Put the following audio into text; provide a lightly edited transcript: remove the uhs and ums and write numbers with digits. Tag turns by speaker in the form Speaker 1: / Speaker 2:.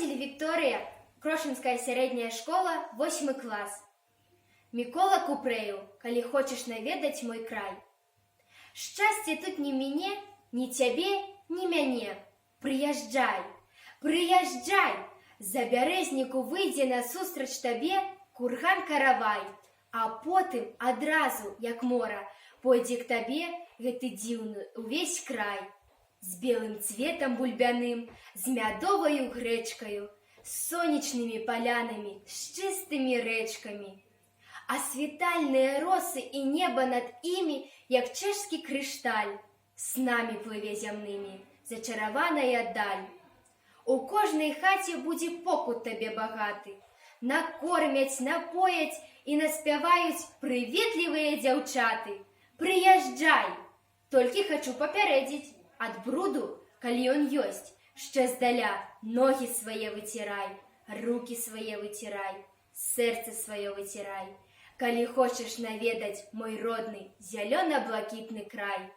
Speaker 1: Звонитель Виктория, Крошинская средняя школа, 8 класс. Микола Купрею, коли хочешь наведать мой край. Счастье тут ни мне, ни тебе, ни мяне. Приезжай, приезжай, за бярезніку выйдзе насустрач табе курган-каравай, а потым адразу, як мора, пойдзе к табе гэты дзіўны увесь край. З белым цветом бульбяным, з мядовою грэчкаю, с сонечными полянами, с чистыми речками. А світальныя росы и небо над ими, як чешский крышталь, с нами плыве зямнымі, зачараваная даль. У кожнай хаце будзе покут табе багаты, накормяць, напояць и наспяваюць прыветлівыя дзяўчаты. Прыязджай! Толькі хочу папярэдзіць, ад бруду, калі ён ёсць, ще здаля ноги свае выцірай, руки свае выцірай, сэрца сваё выцірай, калі хочаш наведаць мой родны зялёна-блакітны край.